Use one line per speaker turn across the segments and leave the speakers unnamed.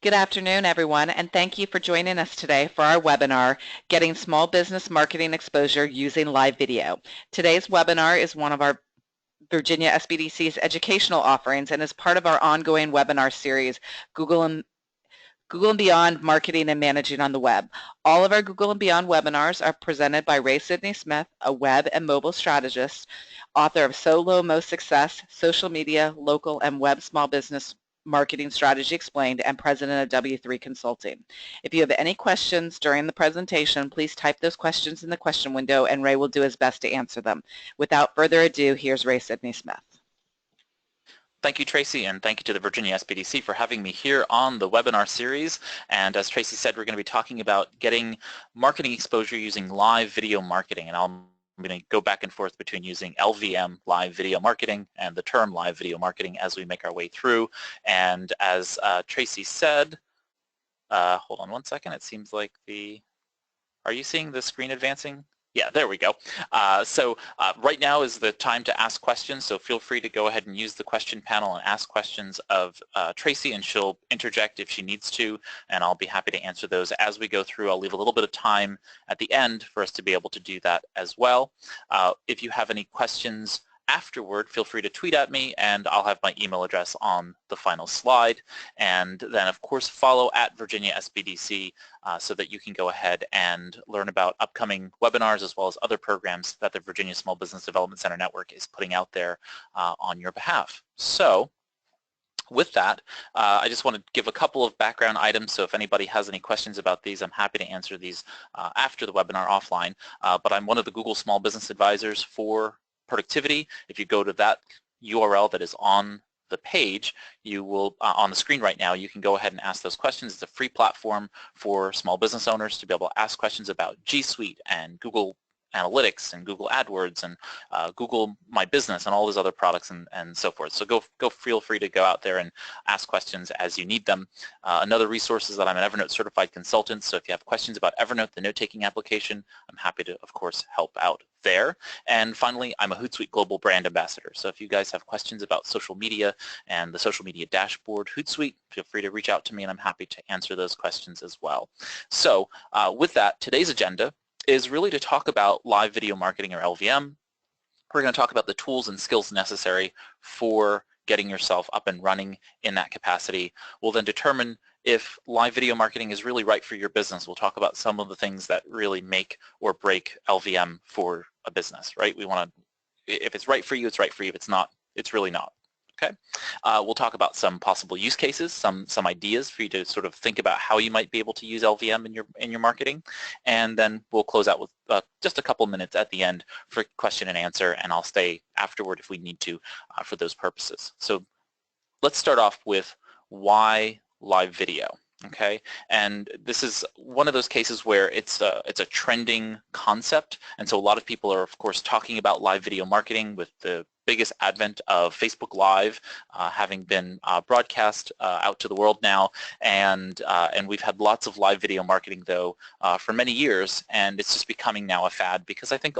Good afternoon, everyone, and thank you for joining us today for our webinar, Getting Small Business Marketing Exposure Using Live Video. Today's webinar is one of our Virginia SBDC's educational offerings and is part of our ongoing webinar series, Google and Beyond Marketing and Managing on the Web. All of our Google and Beyond webinars are presented by Ray Sidney Smith, a web and mobile strategist, author of So Low Most Success, Social Media, Local, and Web Small Business Marketing Strategy Explained, and president of W3 Consulting. If you have any questions during the presentation, please type those questions in the question window and Ray will do his best to answer them. Without further ado, here's Ray Sidney Smith.
Thank you, Tracy, and thank you to the Virginia SBDC for having me here on the webinar series. And as Tracy said, we're going to be talking about getting marketing exposure using live video marketing. And I'm going to go back and forth between using LVM, live video marketing, and the term live video marketing as we make our way through. And as Tracy said, hold on one second, it seems like are you seeing the screen advancing? Yeah, there we go. Right now is the time to ask questions, so feel free to go ahead and use the question panel and ask questions of Tracy, and she'll interject if she needs to, and I'll be happy to answer those as we go through. I'll leave a little bit of time at the end for us to be able to do that as well. If you have any questions afterward, feel free to tweet at me, and I'll have my email address on the final slide. And then, of course, follow at Virginia SBDC so that you can go ahead and learn about upcoming webinars as well as other programs that the Virginia Small Business Development Center Network is putting out there on your behalf. So with that, I just want to give a couple of background items, so if anybody has any questions about these, I'm happy to answer these after the webinar offline. But I'm one of the Google Small Business Advisors for productivity. If you go to that URL that is on the page, you will, on the screen right now, you can go ahead and ask those questions. It's a free platform for small business owners to be able to ask questions about G Suite and Google Analytics and Google AdWords and Google My Business and all those other products and so forth. So go feel free to go out there and ask questions as you need them. Another resource is that I'm an Evernote certified consultant, so if you have questions about Evernote, the note-taking application, I'm happy to, of course, help out there. And finally, I'm a Hootsuite Global Brand Ambassador. So if you guys have questions about social media and the social media dashboard Hootsuite, feel free to reach out to me and I'm happy to answer those questions as well. So with that, today's agenda is really to talk about live video marketing, or LVM. We're going to talk about the tools and skills necessary for getting yourself up and running in that capacity. We'll then determine if live video marketing is really right for your business. We'll talk about some of the things that really make or break LVM for a business, right? We want to, if it's right for you, it's right for you. If it's not, it's really not. Okay, we'll talk about some possible use cases, some ideas for you to sort of think about how you might be able to use LVM in your marketing, and then we'll close out with just a couple minutes at the end for question and answer, and I'll stay afterward if we need to for those purposes. So let's start off with why live video. Okay, and this is one of those cases where it's a trending concept, and so a lot of people are, of course, talking about live video marketing with the biggest advent of Facebook Live having been broadcast out to the world now, and we've had lots of live video marketing though for many years, and it's just becoming now a fad because I think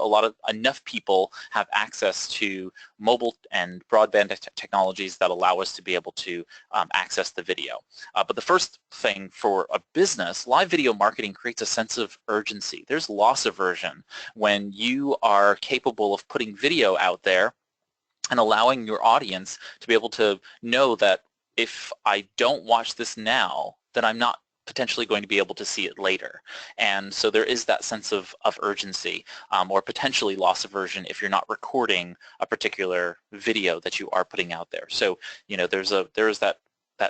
enough people have access to mobile and broadband technologies that allow us to be able to access the video. But the first thing for a business, live video marketing creates a sense of urgency. There's loss aversion when you are capable of putting video out there and allowing your audience to be able to know that if I don't watch this now, then I'm not potentially going to be able to see it later. And so there is that sense of urgency or potentially loss aversion if you're not recording a particular video that you are putting out there. So, you know, there's that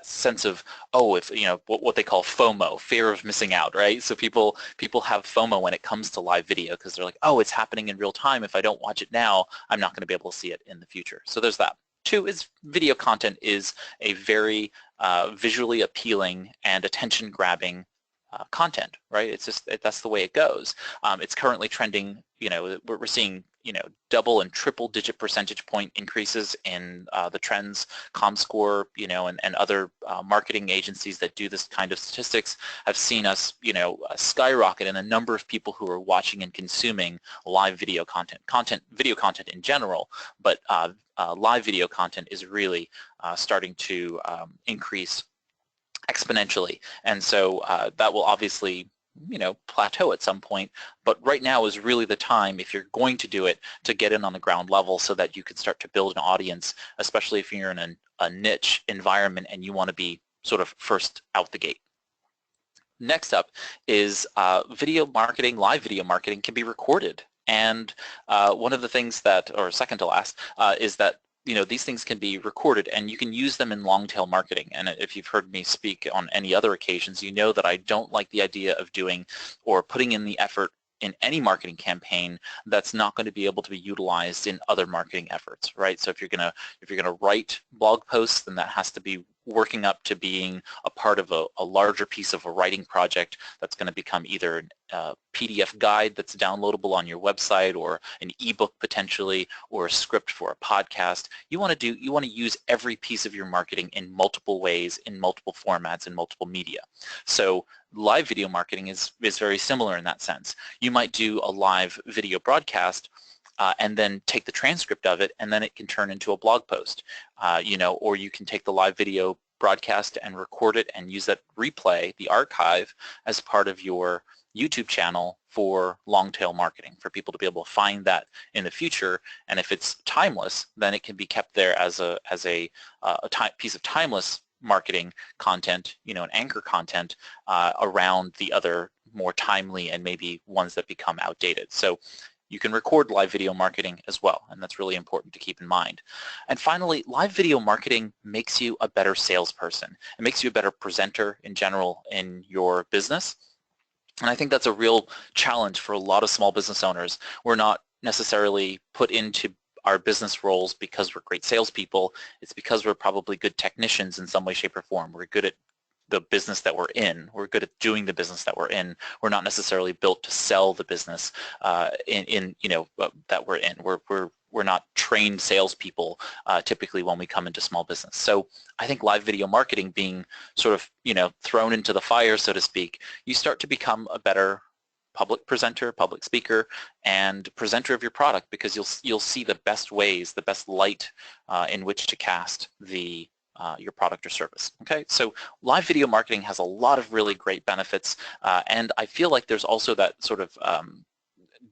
sense of, oh, if, you know, what they call FOMO, fear of missing out, right? So people have FOMO when it comes to live video because they're like, oh, it's happening in real time. If I don't watch it now, I'm not going to be able to see it in the future. So there's that. Two is video content is a very visually appealing and attention-grabbing content, right? It's just, that's the way it goes. It's currently trending, you know, we're seeing, you know, double and triple digit percentage point increases in the trends. ComScore, you know, and other marketing agencies that do this kind of statistics have seen us, you know, skyrocket in the number of people who are watching and consuming live video video content in general, but live video content is really starting to increase exponentially. And so that will obviously plateau at some point, but right now is really the time, if you're going to do it, to get in on the ground level so that you can start to build an audience, especially if you're in a niche environment and you want to be sort of first out the gate. Next up is video marketing. Live video marketing can be recorded. And one of the things that, or second to last, is that these things can be recorded and you can use them in long tail marketing. And if you've heard me speak on any other occasions, you know that I don't like the idea of doing or putting in the effort in any marketing campaign that's not going to be able to be utilized in other marketing efforts, right? So if you're gonna write blog posts, then that has to be working up to being a part of a larger piece of a writing project that's going to become either a PDF guide that's downloadable on your website, or an ebook potentially, or a script for a podcast. You want to use every piece of your marketing in multiple ways, in multiple formats, in multiple media. So live video marketing is very similar in that sense. You might do a live video broadcast and then take the transcript of it, and then it can turn into a blog post, or you can take the live video broadcast and record it and use that replay, the archive, as part of your YouTube channel for long tail marketing, for people to be able to find that in the future. And if it's timeless, then it can be kept there as a piece of timeless marketing content, an anchor content around the other more timely and maybe ones that become outdated. So you can record live video marketing as well, and that's really important to keep in mind. And finally, live video marketing makes you a better salesperson. It makes you a better presenter in general in your business. And I think that's a real challenge for a lot of small business owners. We're not necessarily put into our business roles because we're great salespeople. It's because we're probably good technicians in some way, shape, or form. We're good at the business that we're in. We're good at doing the business that we're in. We're not necessarily built to sell the business that we're in. We're not trained salespeople typically when we come into small business. So I think live video marketing being sort of thrown into the fire, so to speak, you start to become a better public presenter, public speaker, and presenter of your product, because you'll see the best ways, the best light in which to cast your product or service. Okay, so live video marketing has a lot of really great benefits, and I feel like there's also that sort of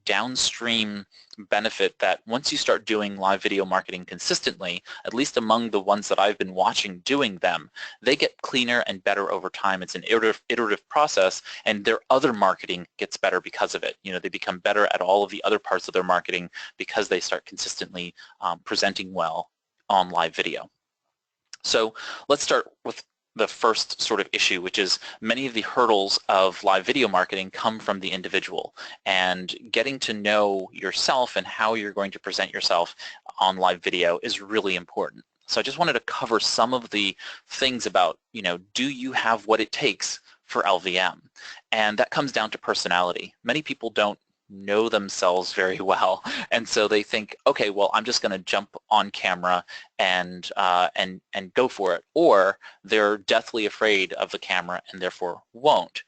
downstream benefit that once you start doing live video marketing consistently, at least among the ones that I've been watching doing them, they get cleaner and better over time. It's an iterative process, and their other marketing gets better because of it. They become better at all of the other parts of their marketing because they start consistently presenting well on live video. So let's start with the first sort of issue, which is many of the hurdles of live video marketing come from the individual, and getting to know yourself and how you're going to present yourself on live video is really important. So I just wanted to cover some of the things about, do you have what it takes for LVM? And that comes down to personality. Many people don't know themselves very well, and so they think, okay, well, I'm just going to jump on camera and go for it, or they're deathly afraid of the camera and therefore won't.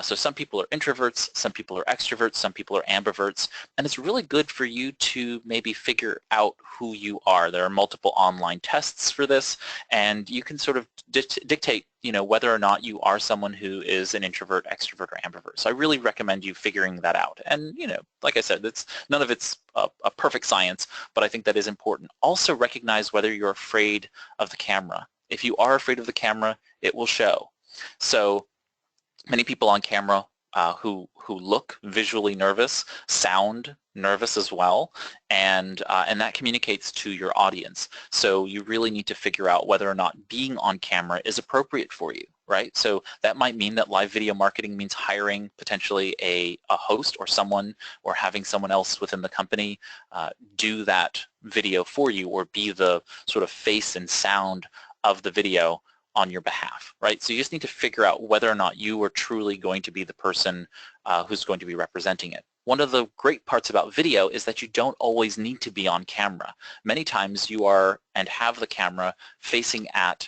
So some people are introverts, some people are extroverts, some people are ambiverts, and it's really good for you to maybe figure out who you are. There are multiple online tests for this, and you can sort of dictate whether or not you are someone who is an introvert, extrovert, or ambivert. So I really recommend you figuring that out. And like I said, none of it's a perfect science, but I think that is important. Also recognize whether you're afraid of the camera. If you are afraid of the camera, it will show. So many people on camera who look visually nervous sound nervous as well, and that communicates to your audience. So you really need to figure out whether or not being on camera is appropriate for you, right? So that might mean that live video marketing means hiring potentially a host or someone, or having someone else within the company do that video for you, or be the sort of face and sound of the video on your behalf, right? So you just need to figure out whether or not you are truly going to be the person who's going to be representing it. One of the great parts about video is that you don't always need to be on camera. Many times you are and have the camera facing at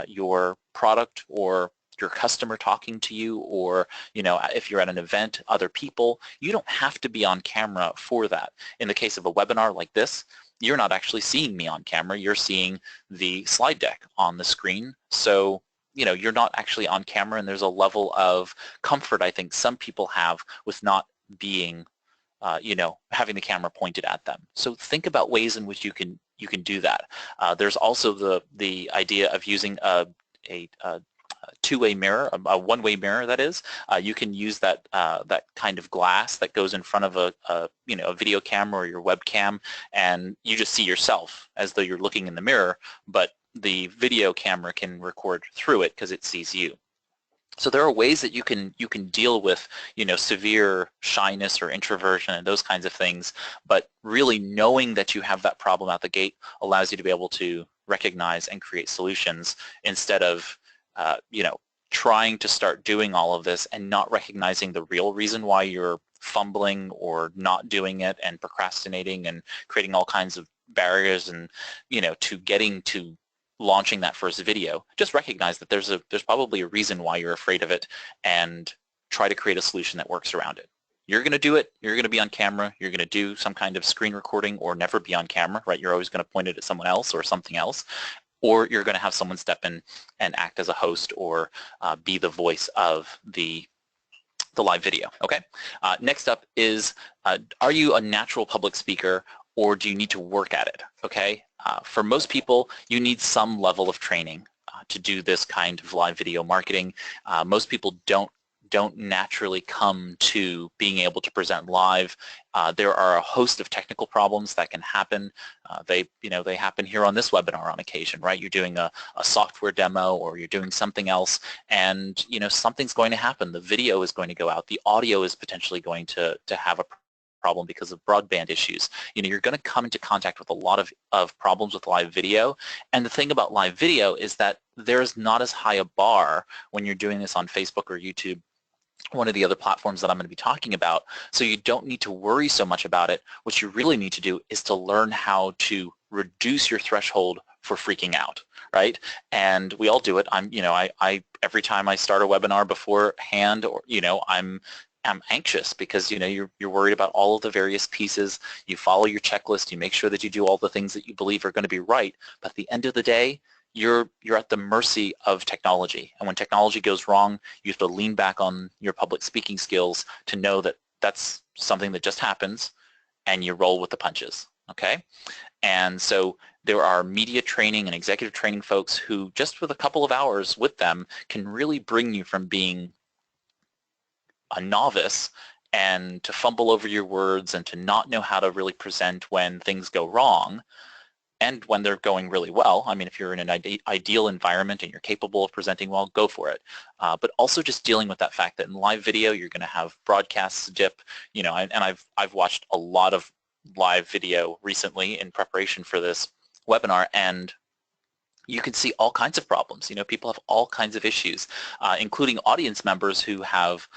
your product or your customer talking to you, or if you're at an event, other people. You don't have to be on camera for that. In the case of a webinar like this, you're not actually seeing me on camera. You're seeing the slide deck on the screen. So you're not actually on camera, and there's a level of comfort I think some people have with not being having the camera pointed at them. So think about ways in which you can do that. There's also the idea of using a two-way mirror, a one-way mirror that is. You can use that that kind of glass that goes in front of a video camera or your webcam, and you just see yourself as though you're looking in the mirror, but the video camera can record through it because it sees you. So there are ways that you can deal with severe shyness or introversion and those kinds of things, but really knowing that you have that problem out the gate allows you to be able to recognize and create solutions instead of trying to start doing all of this and not recognizing the real reason why you're fumbling or not doing it and procrastinating and creating all kinds of barriers and to getting to launching that first video. Just recognize that there's probably a reason why you're afraid of it and try to create a solution that works around it. You're going to do it, you're going to be on camera, you're going to do some kind of screen recording or never be on camera, right? You're always going to point it at someone else or something else, or you're going to have someone step in and act as a host or be the voice of the live video, okay? Next up is, are you a natural public speaker or do you need to work at it, okay? For most people, you need some level of training to do this kind of live video marketing. Most people don't naturally come to being able to present live. There are a host of technical problems that can happen. They happen here on this webinar on occasion, right? You're doing a software demo or you're doing something else, and something's going to happen. The video is going to go out. The audio is potentially going to have a problem because of broadband issues. You're going to come into contact with a lot of problems with live video, and the thing about live video is that there's not as high a bar when you're doing this on Facebook or YouTube, one of the other platforms that I'm going to be talking about, so you don't need to worry so much about it. What you really need to do is to learn how to reduce your threshold for freaking out, right? And we all do it. I every time I start a webinar beforehand, or I'm anxious because you're worried about all of the various pieces. You follow your checklist, you make sure that you do all the things that you believe are going to be right, but at the end of the day, you're at the mercy of technology. And when technology goes wrong, you have to lean back on your public speaking skills to know that that's something that just happens, and you roll with the punches, okay? And so there are media training and executive training folks who just with a couple of hours with them can really bring you from being a novice and to fumble over your words and to not know how to really present when things go wrong, and when they're going really well. I mean, if you're in an ideal environment and you're capable of presenting well, go for it. But also just dealing with that fact that in live video, you're going to have broadcasts dip, and I've watched a lot of live video recently in preparation for this webinar, and you can see all kinds of problems. People have all kinds of issues, including audience members who have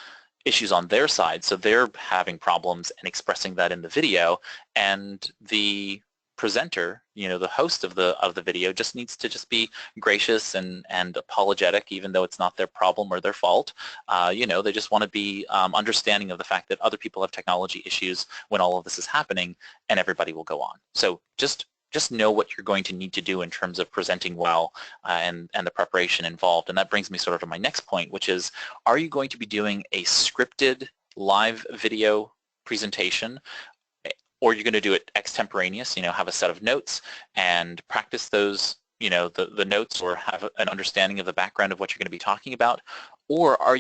issues on their side, so they're having problems and expressing that in the video, and the presenter, the host of the video, just needs to be gracious and apologetic, even though it's not their problem or their fault. They just want to be understanding of the fact that other people have technology issues when all of this is happening, and everybody will go on. So just know what you're going to need to do in terms of presenting well and the preparation involved. And that brings me sort of to my next point, which is, are you going to be doing a scripted live video presentation, or you're going to do it extemporaneous, have a set of notes and practice those, the notes, or have an understanding of the background of what you're going to be talking about, or are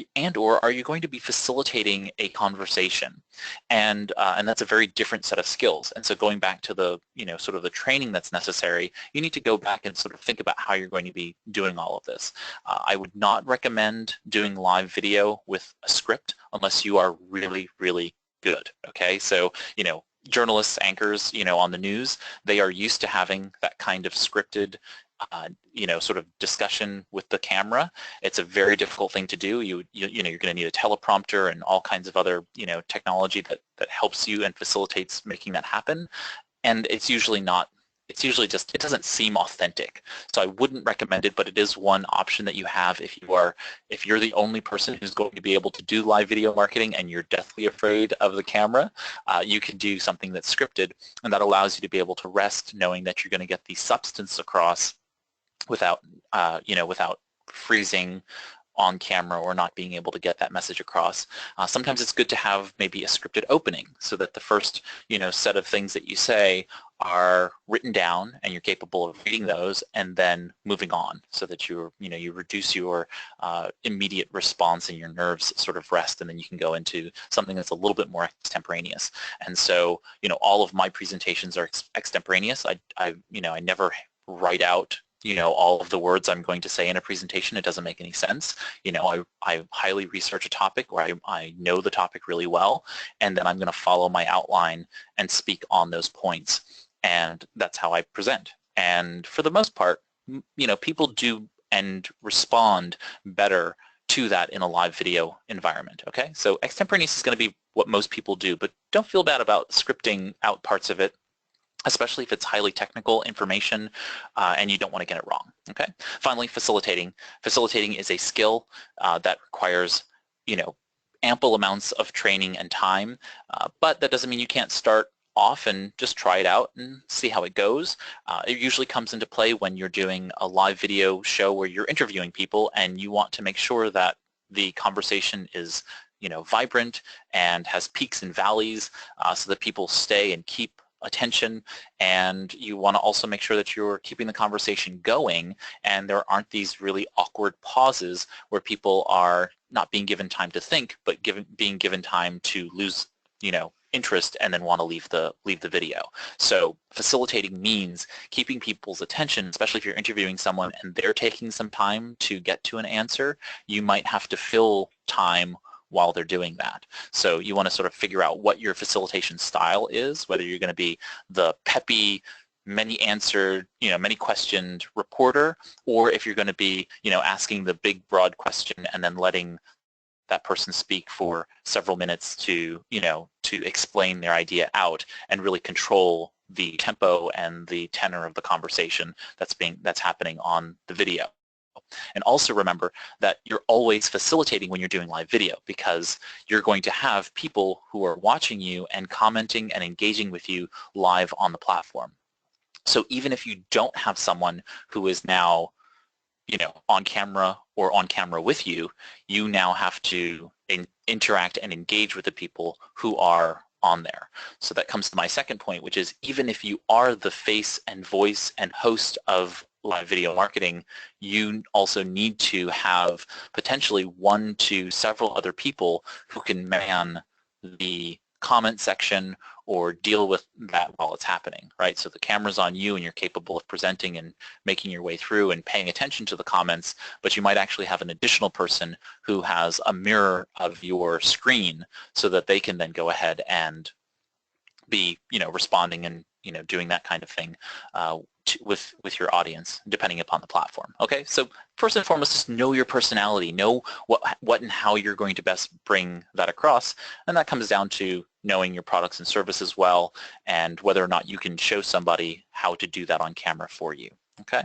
you going to be facilitating a conversation? And that's a very different set of skills. And so going back to the, sort of the training that's necessary, you need to go back and sort of think about how you're going to be doing all of this. I would not recommend doing live video with a script unless you are really, really good, okay? So, journalists, anchors, on the news, they are used to having that kind of scripted, sort of discussion with the camera. It's a very difficult thing to do. You're going to need a teleprompter and all kinds of other, technology that helps you and facilitates making that happen. And it's usually just, it doesn't seem authentic. So I wouldn't recommend it, but it is one option that you have if you're the only person who's going to be able to do live video marketing and you're deathly afraid of the camera. You can do something that's scripted, and that allows you to be able to rest knowing that you're going to get the substance across without freezing on camera or not being able to get that message across. Sometimes it's good to have maybe a scripted opening so that the first set of things that you say are written down and you're capable of reading those and then moving on, so that you reduce your immediate response and your nerves sort of rest, and then you can go into something that's a little bit more extemporaneous. And so all of my presentations are extemporaneous. I never write out all of the words I'm going to say in a presentation. It doesn't make any sense. I highly research a topic, or I know the topic really well, and then I'm going to follow my outline and speak on those points. And that's how I present. And for the most part, people do and respond better to that in a live video environment, okay? So extemporaneous is going to be what most people do, but don't feel bad about scripting out parts of it, especially if it's highly technical information and you don't want to get it wrong, okay? Finally, facilitating. Facilitating is a skill that requires, ample amounts of training and time, but that doesn't mean you can't start off and just try it out and see how it goes. It usually comes into play when you're doing a live video show where you're interviewing people and you want to make sure that the conversation is vibrant and has peaks and valleys so that people stay and keep attention, and you want to also make sure that you're keeping the conversation going and there aren't these really awkward pauses where people are not being given time to think, but being given time to lose interest and then want to leave the video. So facilitating means keeping people's attention, especially if you're interviewing someone and they're taking some time to get to an answer. You might have to fill time while they're doing that. So you want to sort of figure out what your facilitation style is, whether you're going to be the peppy, many answered, many questioned reporter, or if you're going to be, asking the big broad question and then letting that person speak for several minutes to explain their idea out and really control the tempo and the tenor of the conversation that's happening on the video. And also remember that you're always facilitating when you're doing live video, because you're going to have people who are watching you and commenting and engaging with you live on the platform. So even if you don't have someone who is now on camera or on camera with you, you now have to interact and engage with the people who are on there. So that comes to my second point, which is even if you are the face and voice and host of live video marketing, you also need to have potentially one to several other people who can man the comment section or deal with that while it's happening, right? So the camera's on you and you're capable of presenting and making your way through and paying attention to the comments, but you might actually have an additional person who has a mirror of your screen so that they can then go ahead and be, responding and, doing that kind of thing with your audience, depending upon the platform. Okay, so first and foremost, just know your personality, know what and how you're going to best bring that across, and that comes down to knowing your products and services well, and whether or not you can show somebody how to do that on camera for you. Okay,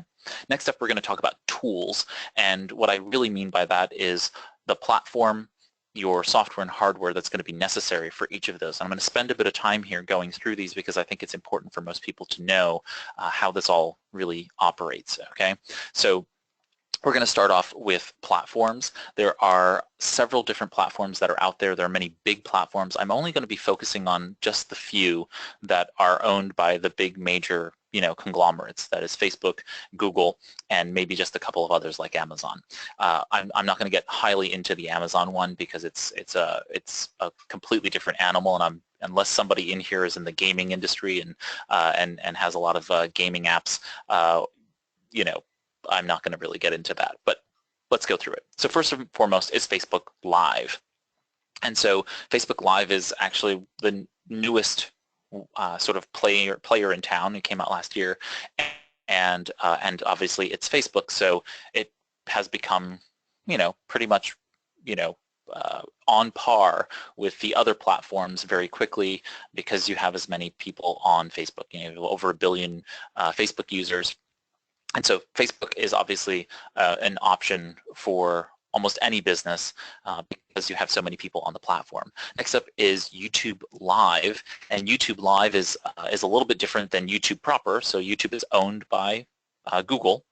next up, we're going to talk about tools, and what I really mean by that is the platform, your software and hardware that's going to be necessary for each of those. And I'm going to spend a bit of time here going through these because I think it's important for most people to know how this all really operates, okay? So we're going to start off with platforms. There are several different platforms that are out there. There are many big platforms. I'm only going to be focusing on just the few that are owned by the big major conglomerates, that is Facebook, Google, and maybe just a couple of others like Amazon. I'm not going to get highly into the Amazon one because it's a completely different animal, and unless somebody in here is in the gaming industry and has a lot of gaming apps, I'm not going to really get into that. But let's go through it. So first and foremost is Facebook Live. And so Facebook Live is actually the newest sort of player in town. It came out last year, and obviously it's Facebook, so it has become pretty much on par with the other platforms very quickly, because you have as many people on Facebook. You have over 1 billion Facebook users, and so Facebook is obviously an option for almost any business because you have so many people on the platform. Next up is YouTube Live, and YouTube Live is a little bit different than YouTube proper. So YouTube is owned by Google,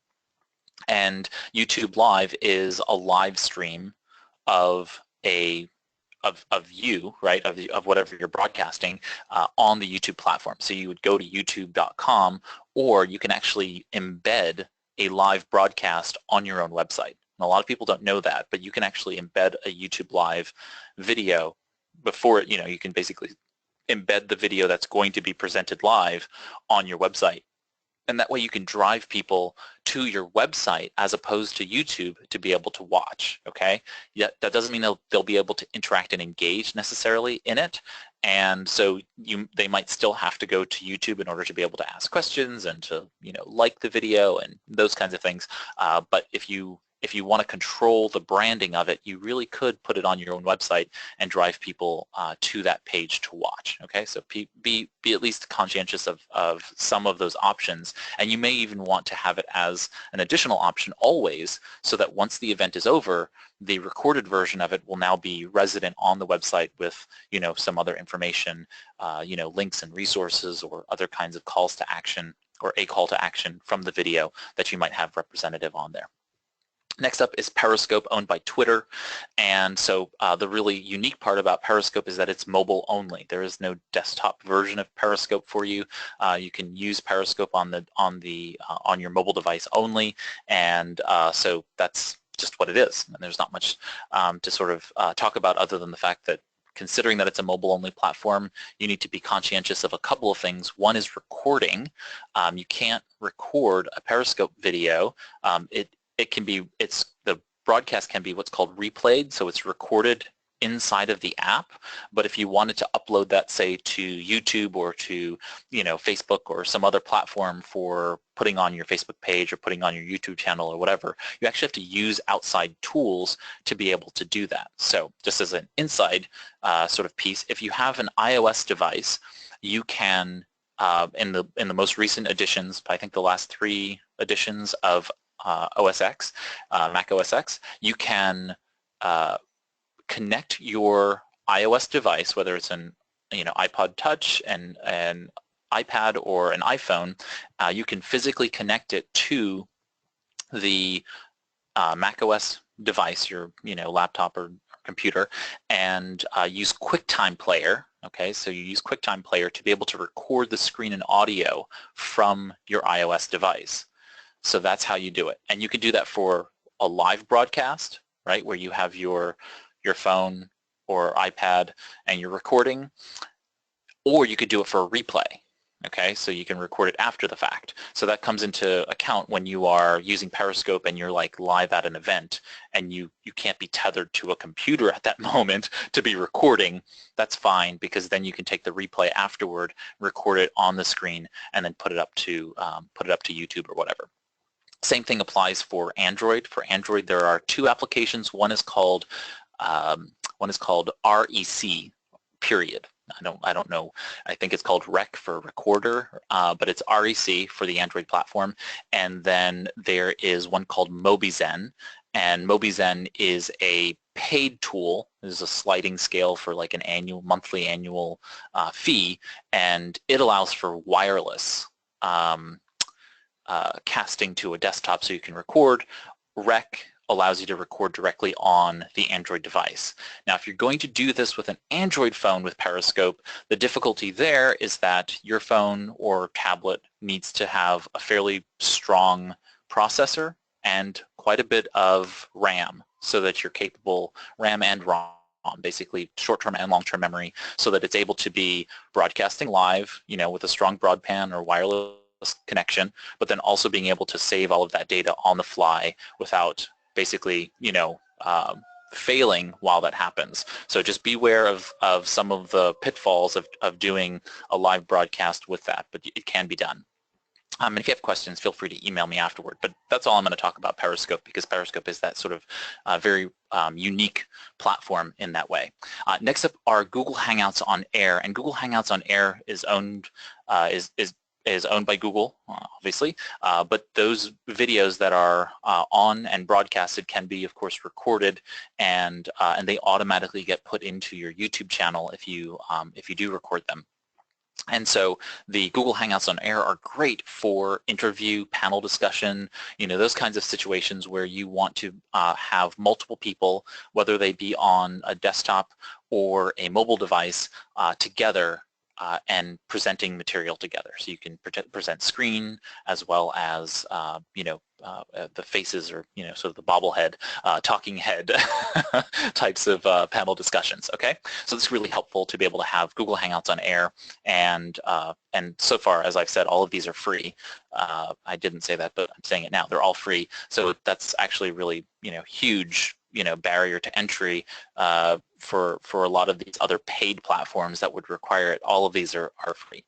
And YouTube Live is a live stream of you, right, of whatever you're broadcasting on the YouTube platform. So you would go to youtube.com, or you can actually embed a live broadcast on your own website. And a lot of people don't know that, but you can actually embed a YouTube Live video before, you can basically embed the video that's going to be presented live on your website. And that way you can drive people to your website as opposed to YouTube to be able to watch, okay? Yet that doesn't mean they'll be able to interact and engage necessarily in it. And so they might still have to go to YouTube in order to be able to ask questions and to, like the video and those kinds of things. But if you want to control the branding of it, you really could put it on your own website and drive people to that page to watch. Okay, so be at least conscientious of some of those options, and you may even want to have it as an additional option always, so that once the event is over, the recorded version of it will now be resident on the website with some other information, links and resources or other kinds of calls to action, or a call to action from the video that you might have representative on there. Next up is Periscope, owned by Twitter, and so the really unique part about Periscope is that it's mobile only. There is no desktop version of Periscope for you. You can use Periscope on your mobile device only, and so that's just what it is. And there's not much to sort of talk about other than the fact that, considering that it's a mobile-only platform, you need to be conscientious of a couple of things. One is recording. You can't record a Periscope video. The broadcast can be what's called replayed, so it's recorded inside of the app. But if you wanted to upload that, say, to YouTube or to Facebook or some other platform for putting on your Facebook page or putting on your YouTube channel or whatever, you actually have to use outside tools to be able to do that. So just as an inside sort of piece, if you have an iOS device, you can in the most recent editions, I think the last 3 editions of OS X, Mac OS X, you can connect your iOS device, whether it's an iPod Touch and an iPad or an iPhone, you can physically connect it to the Mac OS device, your laptop or computer, and use QuickTime Player. Okay, so you use QuickTime Player to be able to record the screen and audio from your iOS device. So that's how you do it. And you can do that for a live broadcast, right, where you have your phone or iPad and you're recording, or you could do it for a replay. Okay, so you can record it after the fact. So that comes into account when you are using Periscope and you're like live at an event and you can't be tethered to a computer at that moment to be recording. That's fine, because then you can take the replay afterward, record it on the screen, and then put it up to YouTube or whatever. Same thing applies for Android. For Android, there are 2 applications. One is called REC, period. I don't know. I think it's called Rec for recorder, but it's REC for the Android platform. And then there is one called Mobizen, and Mobizen is a paid tool. There's a sliding scale for like an monthly annual fee, and it allows for wireless casting to a desktop so you can record. Rec allows you to record directly on the Android device. Now, if you're going to do this with an Android phone with Periscope, the difficulty there is that your phone or tablet needs to have a fairly strong processor and quite a bit of RAM, so that you're capable, RAM and ROM, basically short-term and long-term memory, so that it's able to be broadcasting live, with a strong broadband or wireless connection, but then also being able to save all of that data on the fly without basically, failing while that happens. So just beware of some of the pitfalls of doing a live broadcast with that, but it can be done. And if you have questions, feel free to email me afterward. But that's all I'm going to talk about Periscope, because Periscope is that sort of very unique platform in that way. Next up are Google Hangouts on Air, and Google Hangouts on Air is owned is owned by Google, obviously, but those videos that are on and broadcasted can be, of course, recorded, and they automatically get put into your YouTube channel if you do record them. And so the Google Hangouts on Air are great for interview, panel discussion, those kinds of situations where you want to have multiple people, whether they be on a desktop or a mobile device, together and presenting material together. So you can present screen as well as, the faces, or, sort of the bobblehead, talking head types of panel discussions, okay? So it's really helpful to be able to have Google Hangouts on Air, and so far, as I've said, all of these are free. I didn't say that, but I'm saying it now. They're all free. So that's actually really, huge, barrier to entry for a lot of these other paid platforms that would require it. All of these are free.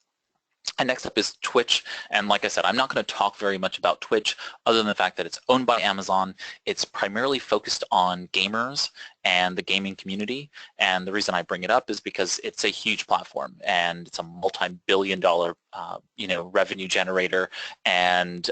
And next up is Twitch, and like I said, I'm not going to talk very much about Twitch other than the fact that it's owned by Amazon. It's primarily focused on gamers and the gaming community, and the reason I bring it up is because it's a huge platform and it's a multi-billion-dollar revenue generator, and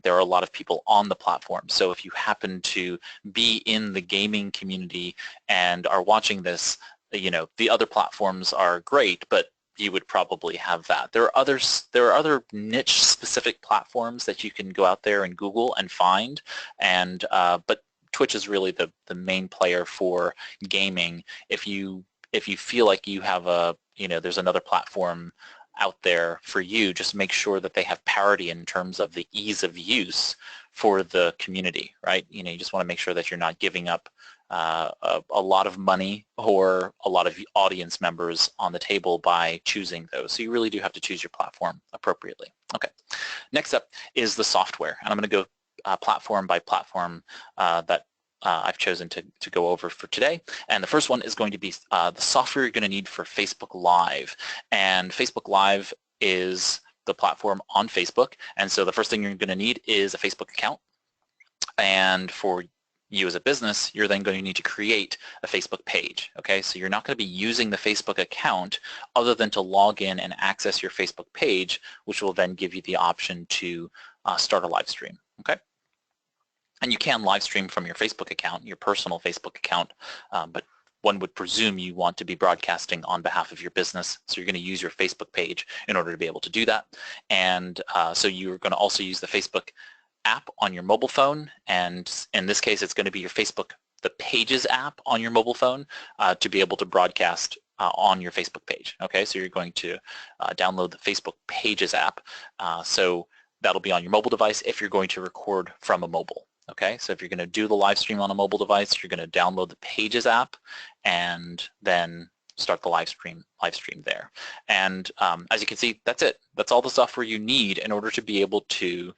there are a lot of people on the platform. So if you happen to be in the gaming community and are watching this, the other platforms are great, but you would probably have that. There are other niche specific platforms that you can go out there and Google and find, and but Twitch is really the main player for gaming. If you feel like you have there's another platform out there for you, just make sure that they have parity in terms of the ease of use for the community, right? You just want to make sure that you're not giving up a lot of money or a lot of audience members on the table by choosing those. So you really do have to choose your platform appropriately. Okay, next up is the software, and I'm going to go platform by platform that I've chosen to go over for today. And the first one is going to be the software you're going to need for Facebook Live. And Facebook Live is the platform on Facebook, and so the first thing you're going to need is a Facebook account. And for you as a business, you're then going to need to create a Facebook page, okay? So you're not going to be using the Facebook account other than to log in and access your Facebook page, which will then give you the option to start a live stream, okay? And you can live stream from your Facebook account, your personal Facebook account, but one would presume you want to be broadcasting on behalf of your business, so you're going to use your Facebook page in order to be able to do that. And so you're going to also use the Facebook app on your mobile phone, and in this case it's going to be your Facebook, the Pages app on your mobile phone to be able to broadcast on your Facebook page. Okay, so you're going to download the Facebook Pages app, so that'll be on your mobile device if you're going to record from a mobile. Okay, so if you're going to do the live stream on a mobile device, you're going to download the Pages app and then start the live stream there. And as you can see, that's it. That's all the software you need in order to be able to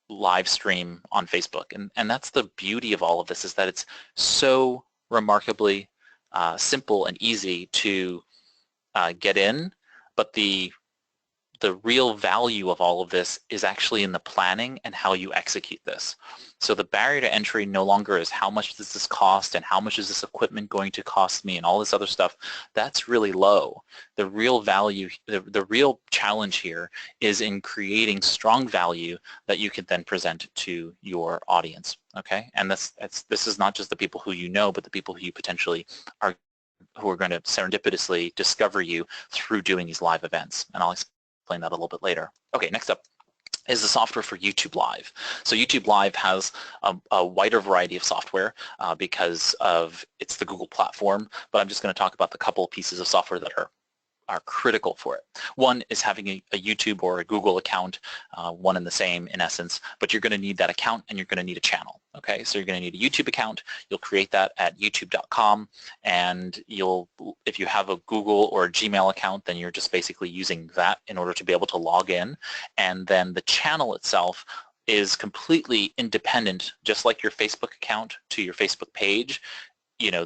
live stream on Facebook. And that's the beauty of all of this, is that it's so remarkably simple and easy to get in, but the real value of all of this is actually in the planning and how you execute this. So the barrier to entry no longer is how much does this cost and how much is this equipment going to cost me and all this other stuff. That's really low. The real value, the real challenge here is in creating strong value that you can then present to your audience, okay? And this is not just the people who you know, but the people who you potentially are, who are going to serendipitously discover you through doing these live events. And I'll explain that a little bit later. Okay, next up is the software for YouTube Live. So YouTube Live has a wider variety of software because of it's the Google platform, but I'm just going to talk about the couple pieces of software that are critical for it. One is having a YouTube or a Google account, one and the same in essence, but you're going to need that account and you're going to need a channel. Okay, so you're going to need a YouTube account. You'll create that at youtube.com, and if you have a Google or a Gmail account, then you're just basically using that in order to be able to log in. And then the channel itself is completely independent, just like your Facebook account to your Facebook page.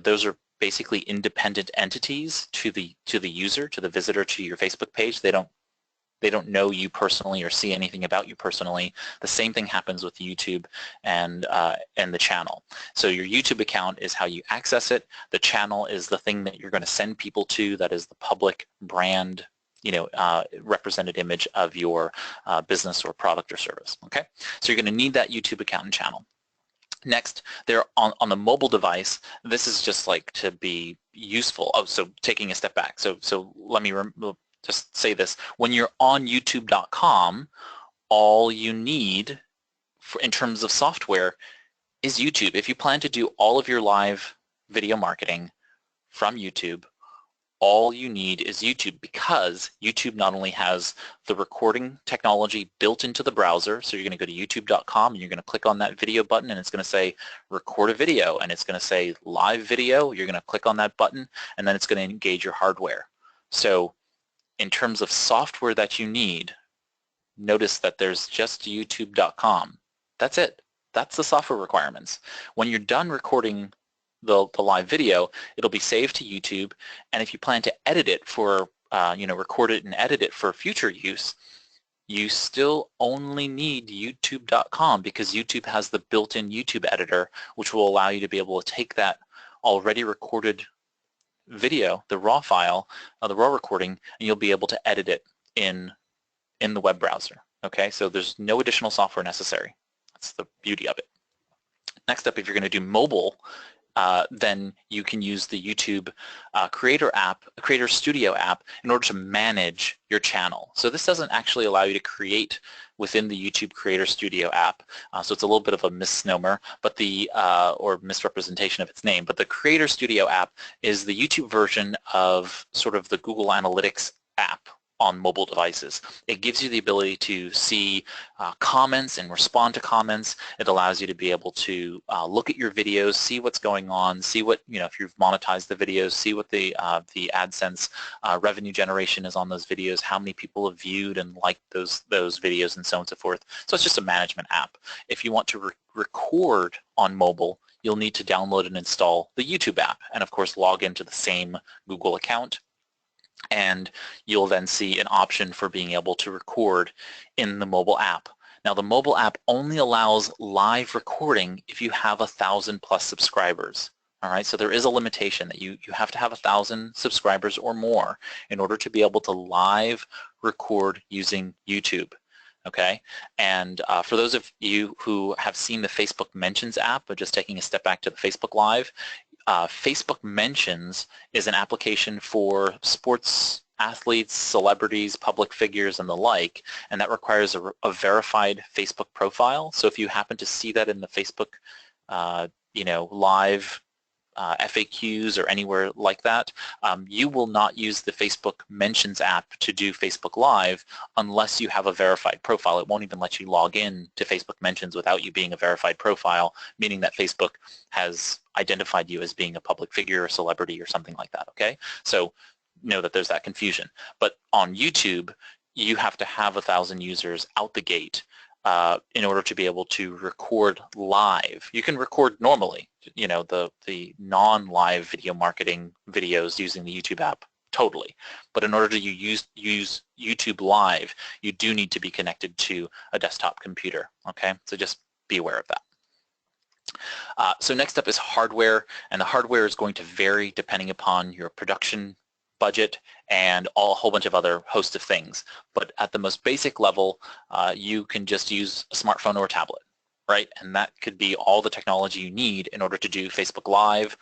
Those are basically independent entities to the user, to the visitor to your Facebook page. They don't know you personally or see anything about you personally. The same thing happens with YouTube and the channel. So your YouTube account is how you access it. The channel is the thing that you're going to send people to. That is the public brand, represented image of your business or product or service. Okay, so you're going to need that YouTube account and channel. Next, there on the mobile device, this is just like to be useful. Oh, so taking a step back. So let me just say this, when you're on youtube.com, all you need in terms of software is YouTube. If you plan to do all of your live video marketing from YouTube, all you need is YouTube, because YouTube not only has the recording technology built into the browser, so you're going to go to youtube.com and you're going to click on that video button and it's going to say record a video, and it's going to say live video. You're going to click on that button and then it's going to engage your hardware. So in terms of software that you need, notice that there's just youtube.com. That's it. That's the software requirements. When you're done recording the live video, it'll be saved to YouTube, and if you plan to edit it for, record it and edit it for future use, you still only need youtube.com, because YouTube has the built-in YouTube editor, which will allow you to be able to take that already recorded video, the raw file, the raw recording, and you'll be able to edit it in the web browser. Okay, so there's no additional software necessary. That's the beauty of it. Next up, if you're going to do mobile, then you can use the YouTube Creator Studio app in order to manage your channel. So this doesn't actually allow you to create within the YouTube Creator Studio app, so it's a little bit of a misnomer, but or misrepresentation of its name. But the Creator Studio app is the YouTube version of sort of the Google Analytics app on mobile devices. It gives you the ability to see comments and respond to comments. It allows you to be able to look at your videos, see what's going on, see what, if you've monetized the videos, see what the AdSense revenue generation is on those videos, how many people have viewed and liked those videos, and so on and so forth. So it's just a management app. If you want to record on mobile, you'll need to download and install the YouTube app, and of course log into the same Google account, and you'll then see an option for being able to record in the mobile app. Now, the mobile app only allows live recording if you have 1,000+ subscribers. All right, so there is a limitation that you have to have 1,000 subscribers or more in order to be able to live record using YouTube. Okay, and for those of you who have seen the Facebook Mentions app, but just taking a step back to the Facebook Live, Facebook Mentions is an application for sports athletes, celebrities, public figures, and the like, and that requires a verified Facebook profile. So if you happen to see that in the Facebook, live FAQs or anywhere like that, you will not use the Facebook Mentions app to do Facebook Live unless you have a verified profile. It won't even let you log in to Facebook Mentions without you being a verified profile, meaning that Facebook has identified you as being a public figure or celebrity or something like that, okay? So know that there's that confusion. But on YouTube, you have to have 1,000 users out the gate in order to be able to record live. You can record normally, the non-live video marketing videos using the YouTube app, totally. But in order to use YouTube Live, you do need to be connected to a desktop computer, okay? So just be aware of that. So next up is hardware, and the hardware is going to vary depending upon your production budget and a whole bunch of other host of things. But at the most basic level, you can just use a smartphone or a tablet, right? And that could be all the technology you need in order to do Facebook Live.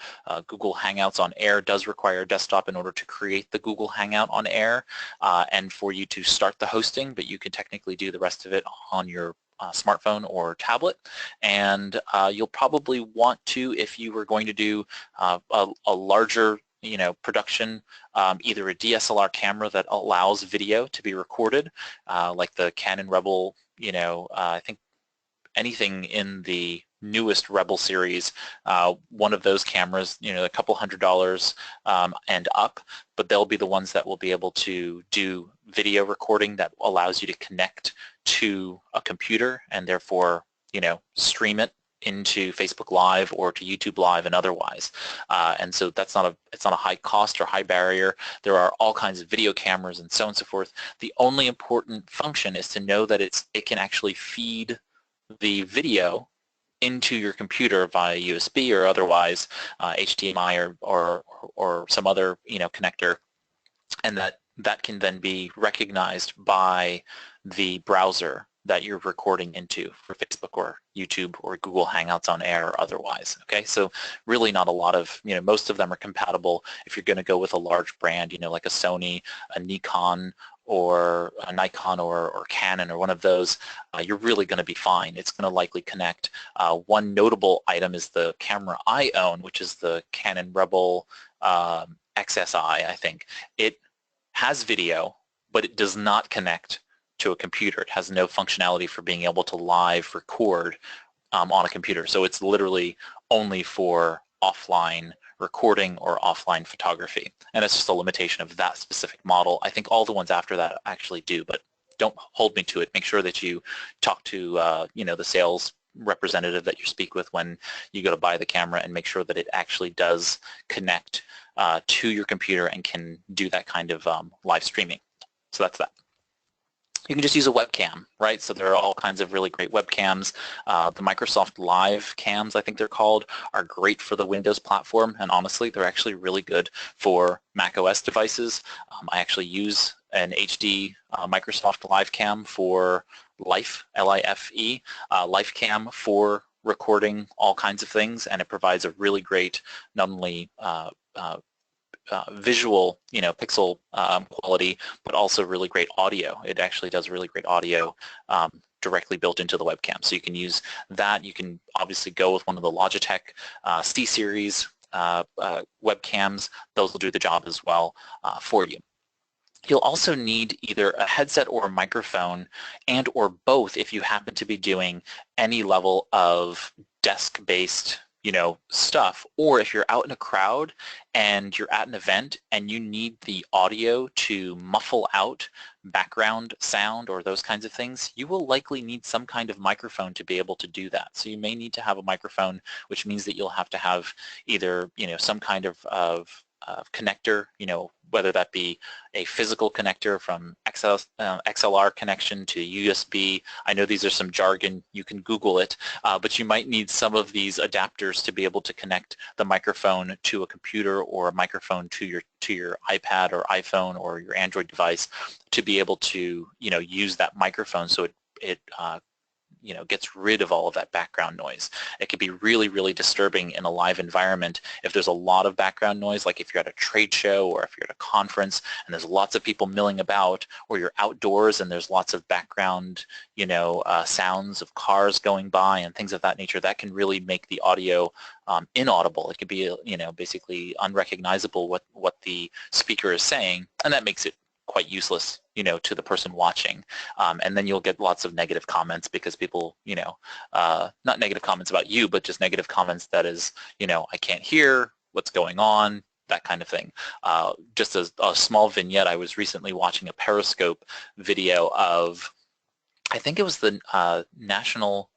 Google Hangouts on Air does require a desktop in order to create the Google Hangout on Air and for you to start the hosting, but you can technically do the rest of it on your smartphone or tablet. And you'll probably want to, if you were going to do a larger production, either a DSLR camera that allows video to be recorded, like the Canon Rebel, I think anything in the newest Rebel series, one of those cameras, a couple $100 and up, but they'll be the ones that will be able to do video recording that allows you to connect to a computer and therefore, stream it into Facebook Live or to YouTube Live and otherwise. And so it's not a high cost or high barrier. There are all kinds of video cameras and so on and so forth. The only important function is to know that it can actually feed the video into your computer via USB or otherwise HDMI or some other connector, and that can then be recognized by the browser that you're recording into for Facebook or YouTube or Google Hangouts on Air or otherwise. Okay, so really not a lot of, most of them are compatible if you're going to go with a large brand, like a Sony, a Nikon, or a Nikon or Canon or one of those, you're really going to be fine. It's going to likely connect. One notable item is the camera I own, which is the Canon Rebel XSI, I think. It has video, but it does not connect to a computer. It has no functionality for being able to live record on a computer. So it's literally only for offline recording or offline photography. And it's just a limitation of that specific model. I think all the ones after that actually do, but don't hold me to it. Make sure that you talk to the sales representative that you speak with when you go to buy the camera, and make sure that it actually does connect to your computer and can do that kind of live streaming. So that's that. You can just use a webcam, right? So there are all kinds of really great webcams. The Microsoft Live cams, I think they're called, are great for the Windows platform, and honestly, they're actually really good for Mac OS devices. I actually use an HD Microsoft Live cam for Life, L-I-F-E, Life cam for recording all kinds of things, and it provides a really great, not only visual, pixel quality, but also really great audio. It actually does really great audio directly built into the webcam. So you can use that. You can obviously go with one of the Logitech C-Series webcams. Those will do the job as well for you. You'll also need either a headset or a microphone, and or both if you happen to be doing any level of desk-based stuff, or if you're out in a crowd and you're at an event and you need the audio to muffle out background sound or those kinds of things, you will likely need some kind of microphone to be able to do that. So you may need to have a microphone, which means that you'll have to have either some kind of connector, whether that be a physical connector from XLR connection to USB. I know these are some jargon. You can Google it, but you might need some of these adapters to be able to connect the microphone to a computer, or a microphone to your iPad or iPhone or your Android device to be able to use that microphone so it gets rid of all of that background noise. It could be really, really disturbing in a live environment if there's a lot of background noise, like if you're at a trade show or if you're at a conference and there's lots of people milling about, or you're outdoors and there's lots of background, sounds of cars going by and things of that nature. That can really make the audio inaudible. It could be, basically unrecognizable what the speaker is saying, and that makes it quite useless, to the person watching. And then you'll get lots of negative comments because people, not negative comments about you, but just negative comments that is, I can't hear what's going on, that kind of thing. Just as a small vignette, I was recently watching a Periscope video of, I think it was the National